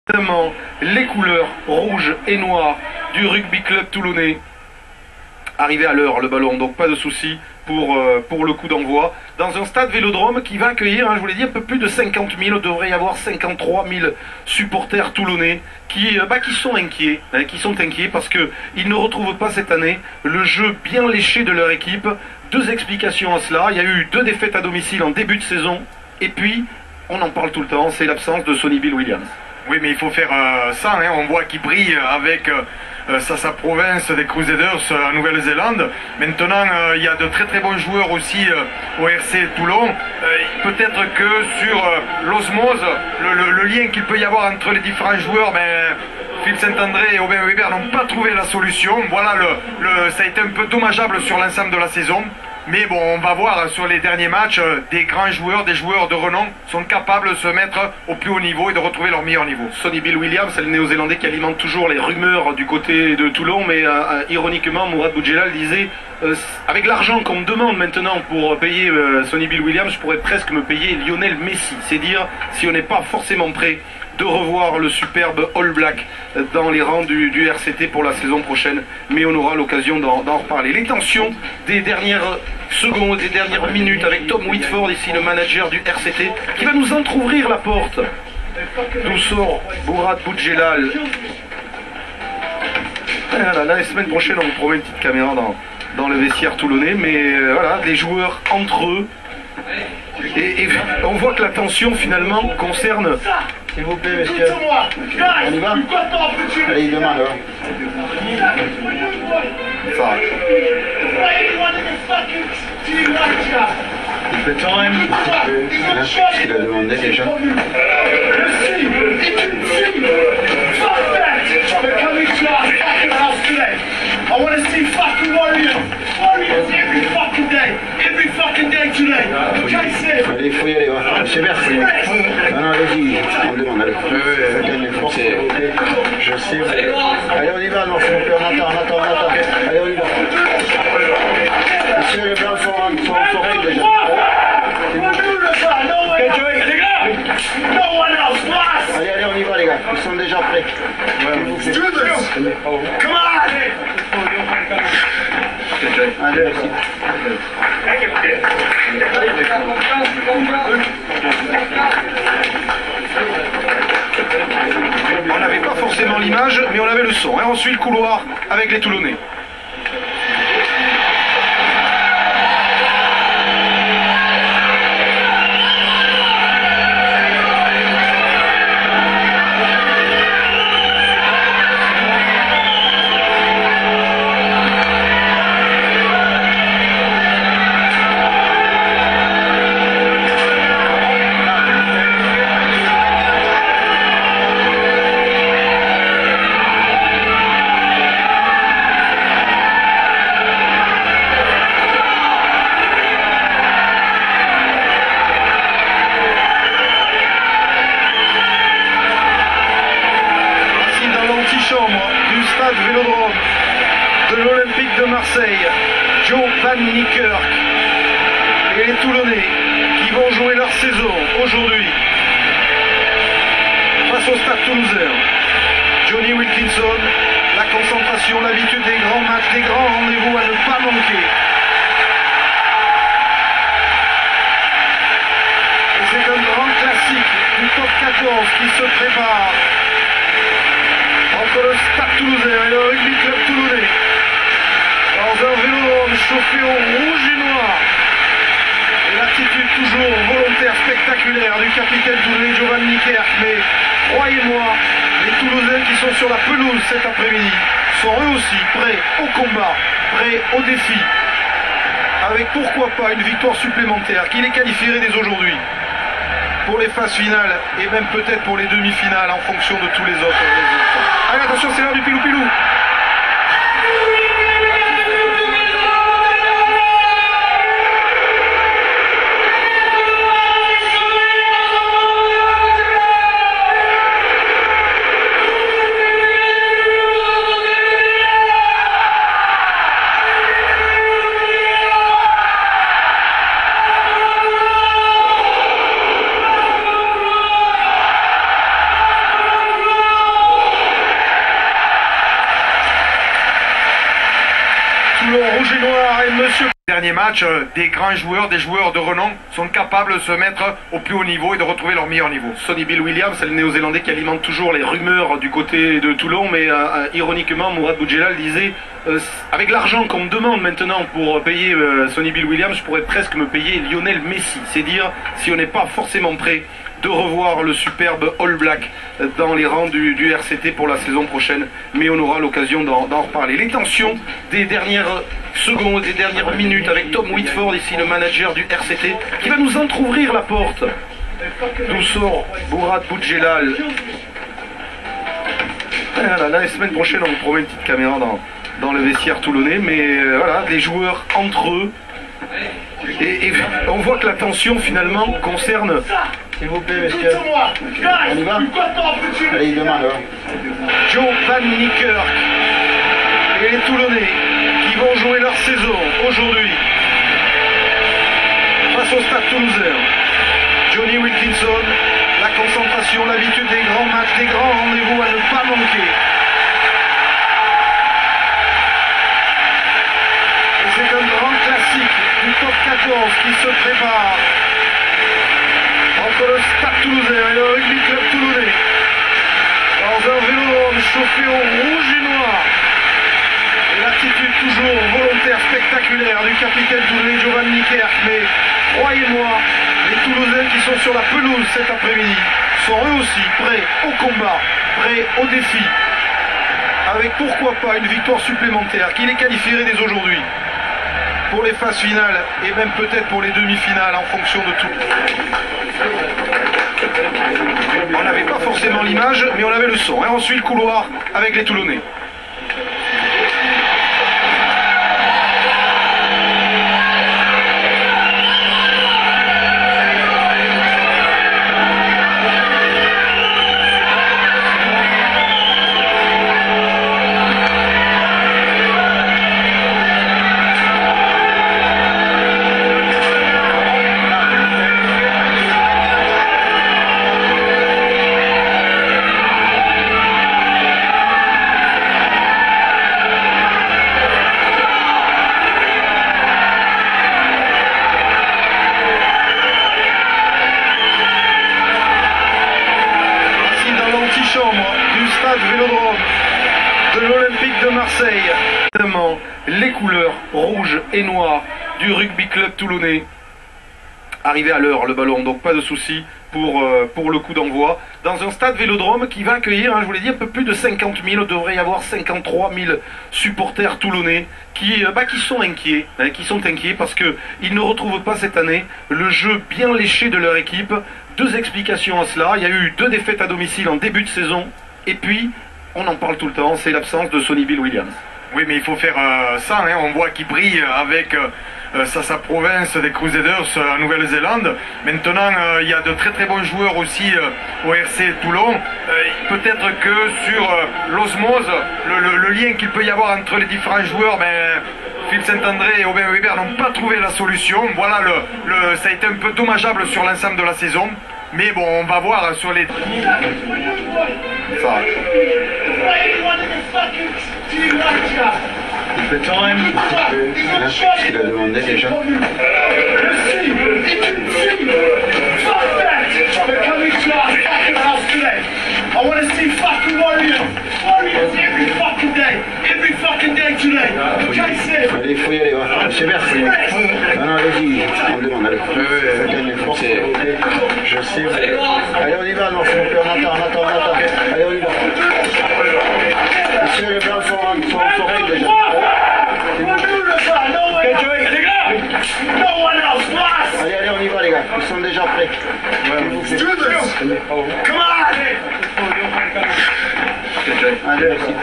évidemment les couleurs rouges et noires du rugby club toulonnais. Arrivé à l'heure le ballon, donc pas de souci pour le coup d'envoi. Dans un stade Vélodrome qui va accueillir, je vous l'ai dit, un peu plus de 50 000, il devrait y avoir 53 000 supporters toulonnais qui sont inquiets, parce qu'ils ne retrouvent pas cette année le jeu bien léché de leur équipe. Deux explications à cela, il y a eu 2 défaites à domicile en début de saison, et puis, on en parle tout le temps, c'est l'absence de Sonny Bill Williams. Oui, mais il faut faire ça, on voit qu'il brille avec sa province des Crusaders en Nouvelle-Zélande. Maintenant, il y a de très très bons joueurs aussi au RC Toulon. Peut-être que sur l'osmose, le lien qu'il peut y avoir entre les différents joueurs, Philippe Saint-André et Aubin Weber n'ont pas trouvé la solution. Voilà, ça a été un peu dommageable sur l'ensemble de la saison. Mais bon, on va voir sur les derniers matchs, des grands joueurs, des joueurs de renom sont capables de se mettre au plus haut niveau et de retrouver leur meilleur niveau. Sonny Bill Williams, c'est le néo-zélandais qui alimente toujours les rumeurs du côté de Toulon, mais ironiquement, Mourad Boudjelal disait avec l'argent qu'on me demande maintenant pour payer Sonny Bill Williams, je pourrais presque me payer Lionel Messi. C'est dire si on n'est pas forcément prêt de revoir le superbe All Black dans les rangs du RCT pour la saison prochaine, mais on aura l'occasion d'en reparler. Les tensions des dernières secondes, des dernières minutes avec Tom Whitford, ici le manager du RCT, qui va nous entrouvrir la porte. D'où sort Mourad Boudjelal. La semaine prochaine, on vous promet une petite caméra dans le vestiaire toulonnais, mais voilà, les joueurs entre eux. Et on voit que la tension finalement concerne. S'il vous plaît, monsieur. On y va? Allez, il demande. Ça. Il fait time. Ce qu'il a demandé déjà. I want to see fucking Warriors every fucking day today. Okay, Sid? Allez, il faut y aller, va. C'est bien, faut y aller. Non, allez-y, on demande, allez. Faites un effort, s'il vous plaît. Je sais. Allez, on y va, alors, s'il vous plaît, on attend. Allez, on y va. Monsieur, les blancs sont règles déjà. Allez, on y va, les gars. Ils sont déjà prêts. Come on! Allez, merci. On n'avait pas forcément l'image, mais on avait le son. Et on suit le couloir avec les Toulonnais. Du stade Vélodrome de l'Olympique de Marseille, Joe Van Niekerk et les Toulonnais qui vont jouer leur saison aujourd'hui face au stade toulousain. Johnny Wilkinson, la concentration, l'habitude des grands matchs, des grands rendez-vous à ne pas manquer. Et c'est un grand classique du top 14 qui se prépare entre le Stade Toulousain et le Rugby Club Toulonnais, dans un vélodrome chauffé au rouge et noir, et l'attitude toujours volontaire, spectaculaire du capitaine toulonnais Jovan Niekerk. Mais croyez-moi, les Toulousains qui sont sur la pelouse cet après-midi sont eux aussi prêts au combat, prêts au défi, avec pourquoi pas une victoire supplémentaire qui les qualifierait dès aujourd'hui pour les phases finales et même peut-être pour les demi-finales en fonction de tous les autres résultats. Allez, attention, c'est l'heure du pilou-pilou. du noir et monsieur... Dernier match, des grands joueurs, des joueurs de renom sont capables de se mettre au plus haut niveau et de retrouver leur meilleur niveau. Sonny Bill Williams, c'est le néo-zélandais qui alimente toujours les rumeurs du côté de Toulon, mais ironiquement, Mourad Boudjelal disait avec l'argent qu'on me demande maintenant pour payer Sonny Bill Williams, je pourrais presque me payer Lionel Messi. C'est dire si on n'est pas forcément prêt de revoir le superbe All Black dans les rangs du RCT pour la saison prochaine, mais on aura l'occasion d'en reparler. Les tensions des dernières secondes, des dernières minutes avec Tom Whitford, ici le manager du RCT, qui va nous entrouvrir la porte. D'où sort Mourad Boudjelal. La semaine prochaine, on vous promet une petite caméra dans le vestiaire toulonnais, mais voilà, des joueurs entre eux. Et on voit que la tension finalement concerne... S'il vous plaît, messieurs. On y va? Allez, il demande. Joe Van Niekerk et les Toulonnais qui vont jouer leur saison aujourd'hui face au Stade Toulousain. Johnny Wilkinson, la concentration, l'habitude des grands matchs, des grands rendez-vous à ne pas manquer. Et c'est un grand classique du top 14 qui se prépare entre le Stade Toulousain et le Rugby Club Toulonnais dans un vélodrome chauffé au rouge et noir. Et l'attitude toujours volontaire, spectaculaire du capitaine toulonnais Joe Van Niekerk. Mais croyez-moi, les Toulousains qui sont sur la pelouse cet après-midi sont eux aussi prêts au combat, prêts au défi, avec pourquoi pas une victoire supplémentaire qui les qualifierait dès aujourd'hui pour les phases finales et même peut-être pour les demi-finales en fonction de tout. On n'avait pas forcément l'image, mais on avait le son. Et ensuite le couloir avec les Toulonnais. Du stade Vélodrome de l'Olympique de Marseille, les couleurs rouges et noires du rugby club toulonnais. Arrivé à l'heure le ballon, donc pas de souci pour le coup d'envoi dans un stade Vélodrome qui va accueillir, je vous l'ai dit, un peu plus de 50 000, il devrait y avoir 53 000 supporters toulonnais qui sont inquiets, qui sont inquiets parce qu'ils ne retrouvent pas cette année le jeu bien léché de leur équipe. Deux explications à cela, il y a eu 2 défaites à domicile en début de saison, et puis, on en parle tout le temps, c'est l'absence de Sonny Bill Williams. Oui, mais il faut faire ça, on voit qu'il brille avec sa province des Crusaders en Nouvelle-Zélande. Maintenant, il y a de très très bons joueurs aussi au RC Toulon. Peut-être que sur l'osmose, le lien qu'il peut y avoir entre les différents joueurs, Philippe Saint-André et Aubin Weber n'ont pas trouvé la solution. Voilà, ça a été un peu dommageable sur l'ensemble de la saison. Mais bon, on va voir sur les... Ça. Il fait quand même ce qu'il a demandé déjà. I want to see fucking Warriors every fucking day today. Allez, il faut y aller, va. Monsieur merci. Non, allez-y, on demande, allez. Faites un effort, s'il vous plaît. Je sais. Allez, on y va, non, s'il vous plaît, on attend. Allez, on y va. Monsieur, les blancs sont règles déjà. Allez, on y va, les gars. Ils sont déjà prêts. Come on! Allez, merci.